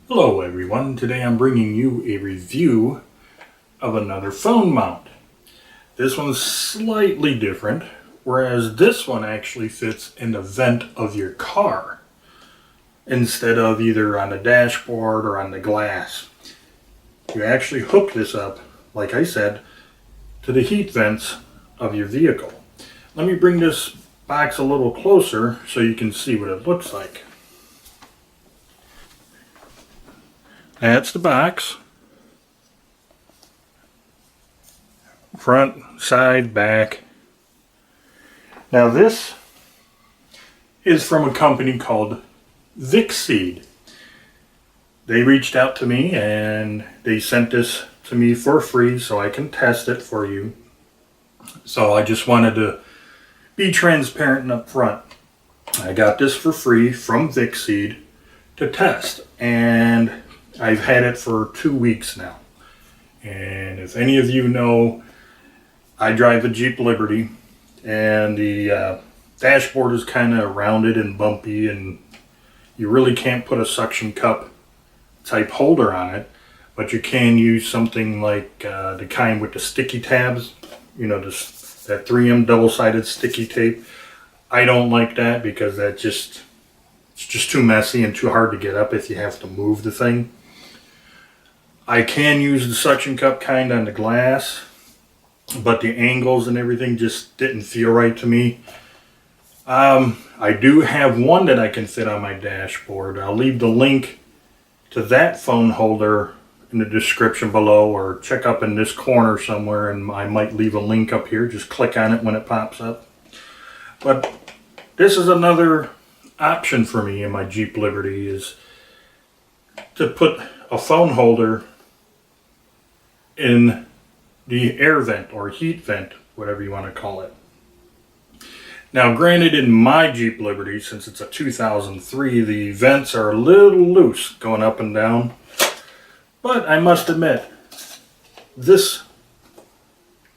Hello everyone, today I'm bringing you a review of another phone mount. This one's slightly different, whereas this one actually fits in the vent of your car instead of either on the dashboard or on the glass. You actually hook this up, like I said, to the heat vents of your vehicle. Let me bring this box a little closer so you can see what it looks like. That's the box. Front, side, back. Now this is from a company called Vicseed. They reached out to me and they sent this to me for free so I can test it for you. So I just wanted to be transparent and upfront. I got this for free from Vicseed to test, and I've had it for 2 weeks now. And if any of you know, I drive a Jeep Liberty, and the dashboard is kind of rounded and bumpy, and you really can't put a suction cup type holder on it, but you can use something like the kind with the sticky tabs, you know, that 3M double-sided sticky tape. I don't like that because it's just too messy and too hard to get up if you have to move the thing. I can use the suction cup kind on the glass, but the angles and everything just didn't feel right to me. I do have one that I can fit on my dashboard. I'll leave the link to that phone holder in the description below, or check up in this corner somewhere, and I might leave a link up here. Just click on it when it pops up. But this is another option for me in my Jeep Liberty, is to put a phone holder in the air vent or heat vent, whatever you want to call it. Now granted, in my Jeep Liberty, since it's a 2003, the vents are a little loose going up and down, but I must admit, this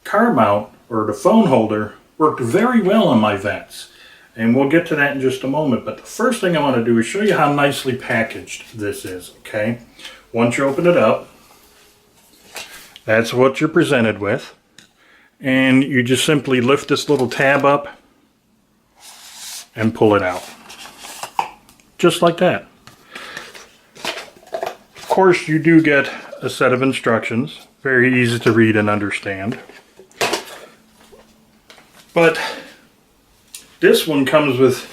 car mount or the phone holder worked very well on my vents, and we'll get to that in just a moment. But the first thing I want to do is show you how nicely packaged this is. Okay, once you open it up, that's what you're presented with, and you just simply lift this little tab up and pull it out, just like that. Of course, you do get a set of instructions, very easy to read and understand, but this one comes with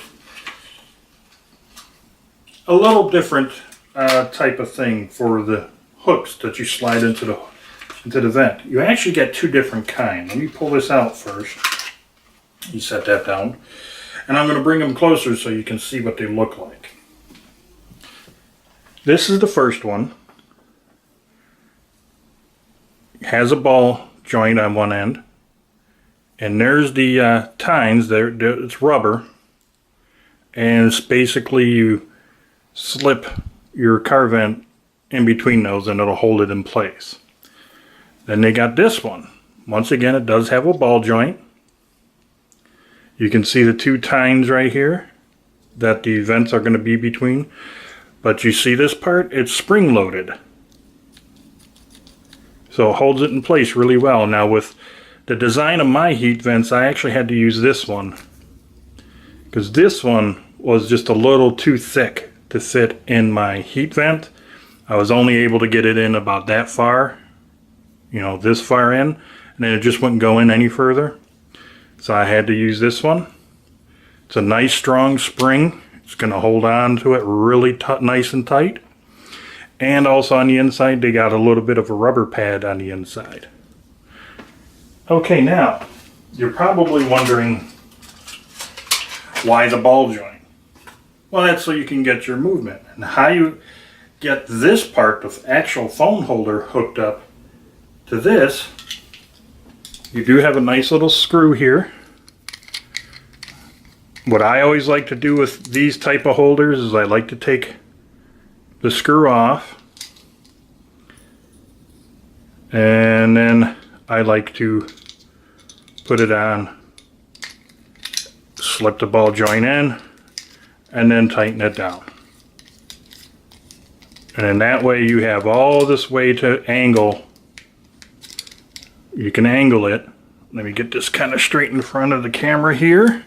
a little different type of thing for the hooks that you slide into the vent. You actually get two different kinds. Let me pull this out first. You set that down. And I'm going to bring them closer so you can see what they look like. This is the first one. It has a ball joint on one end. And there's the tines. It's rubber. And it's basically you slip your car vent in between those and it'll hold it in place. Then they got this one. Once again, it does have a ball joint. You can see the two tines right here that the vents are going to be between. But you see this part? It's spring loaded. So it holds it in place really well. Now with the design of my heat vents, I actually had to use this one, because this one was just a little too thick to fit in my heat vent. I was only able to get it in about that far. You know, this far in, and then it just wouldn't go in any further. So I had to use this one. It's a nice strong spring. It's going to hold on to it really nice and tight. And also on the inside, they got a little bit of a rubber pad on the inside. Okay, now, you're probably wondering why the ball joint. Well, that's so you can get your movement. And how you get this part, the actual phone holder, hooked up to this, you do have a nice little screw here. What I always like to do with these type of holders is I like to take the screw off, and then I like to put it on, slip the ball joint in, and then tighten it down. And in that way you have all this way to angle. You can angle it. Let me get this kind of straight in front of the camera here.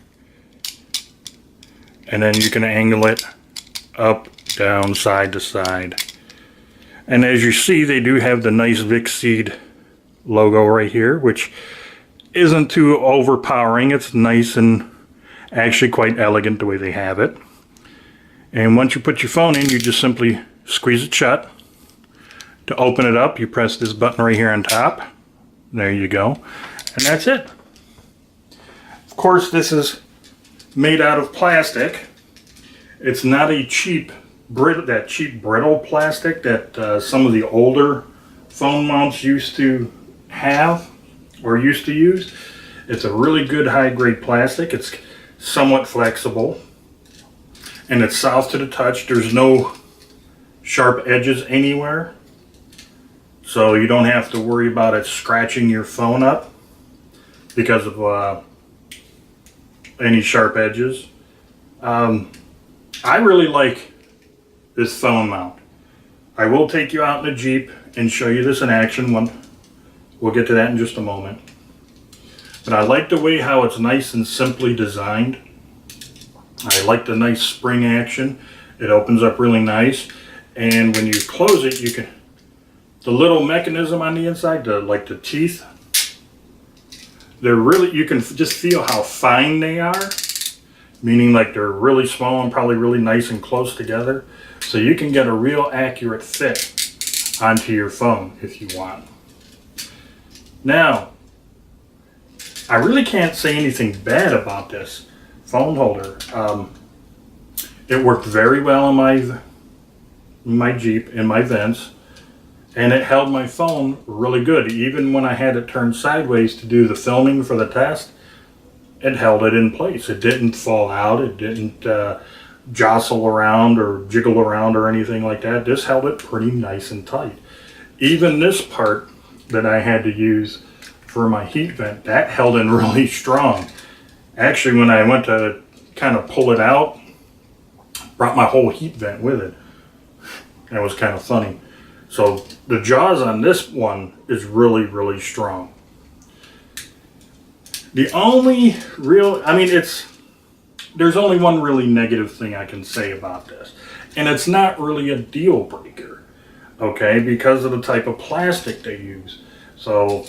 And then you can angle it up, down, side to side. And as you see, they do have the nice Vicseed logo right here, which isn't too overpowering. It's nice and actually quite elegant the way they have it. And once you put your phone in, you just simply squeeze it shut. To open it up, you press this button right here on top. There you go. And that's it. Of course, this is made out of plastic. It's not a cheap brittle plastic that some of the older phone mounts used to have or used to use. It's a really good high-grade plastic. It's somewhat flexible and it's soft to the touch. There's no sharp edges anywhere, so you don't have to worry about it scratching your phone up because of any sharp edges. I really like this phone mount. I will take you out in the Jeep and show you this in action. We'll get to that in just a moment. But I like the way how it's nice and simply designed. I like the nice spring action. It opens up really nice. And when you close it, you can, the little mechanism on the inside, like the teeth, they're really, you can just feel how fine they are, meaning like they're really small and probably really nice and close together. So you can get a real accurate fit onto your phone if you want. Now, I really can't say anything bad about this phone holder. It worked very well in my Jeep, in my vents, and it held my phone really good. Even when I had it turned sideways to do the filming for the test, it held it in place. It didn't fall out. It didn't jostle around or jiggle around or anything like that. This held it pretty nice and tight. Even this part that I had to use for my heat vent, that held in really strong. Actually, when I went to kind of pull it out, brought my whole heat vent with it. That was kind of funny. So the jaws on this one is really, really strong. The only real, there's only one really negative thing I can say about this. And it's not really a deal breaker, okay, because of the type of plastic they use. So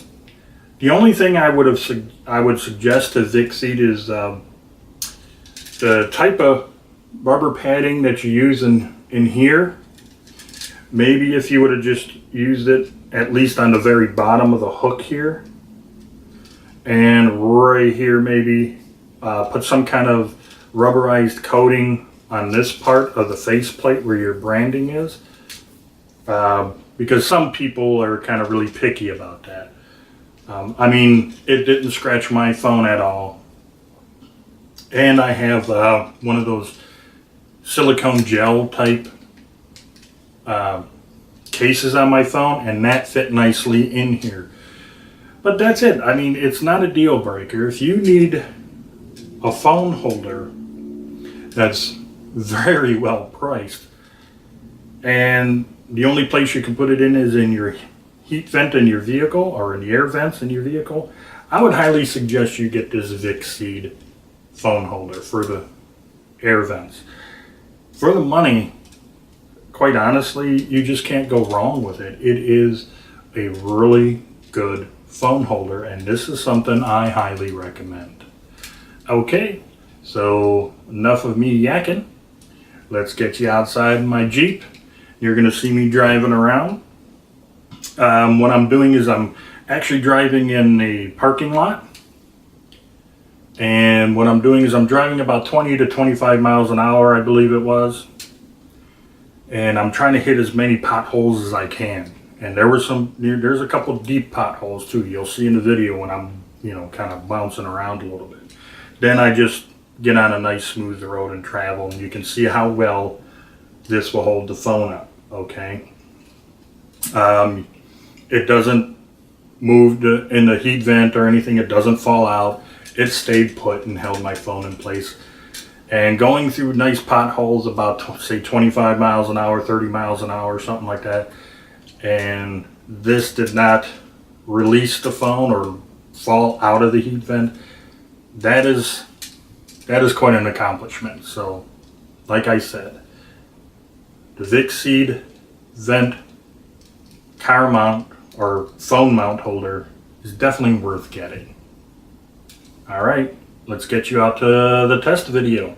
the only thing I would suggest to Vicseed is the type of rubber padding that you use in here. Maybe if you would have just used it at least on the very bottom of the hook here, and right here maybe put some kind of rubberized coating on this part of the faceplate where your branding is, because some people are kind of really picky about that. It didn't scratch my phone at all, and I have one of those silicone gel type cases on my phone, and that fit nicely in here. But that's it. It's not a deal breaker. If you need a phone holder that's very well priced, and the only place you can put it in is in your heat vent in your vehicle or in the air vents in your vehicle, I would highly suggest you get this Vicseed phone holder for the air vents. For the money, quite honestly, you just can't go wrong with it. It is a really good phone holder, and this is something I highly recommend. Okay, so enough of me yakking. Let's get you outside in my Jeep. You're going to see me driving around. What I'm doing is I'm actually driving in a parking lot. And what I'm doing is I'm driving about 20 to 25 miles an hour, I believe it was. And I'm trying to hit as many potholes as I can. And there's a couple deep potholes too. You'll see in the video when I'm, kind of bouncing around a little bit. Then I just get on a nice smooth road and travel, and you can see how well this will hold the phone up, okay? It doesn't move in the heat vent or anything. It doesn't fall out. It stayed put and held my phone in place. and going through nice potholes about say 25 miles an hour, 30 miles an hour, something like that, and this did not release the phone or fall out of the heat vent, that is quite an accomplishment. So like I said, the Vicseed vent car mount or phone mount holder is definitely worth getting. All right, let's get you out to the test video.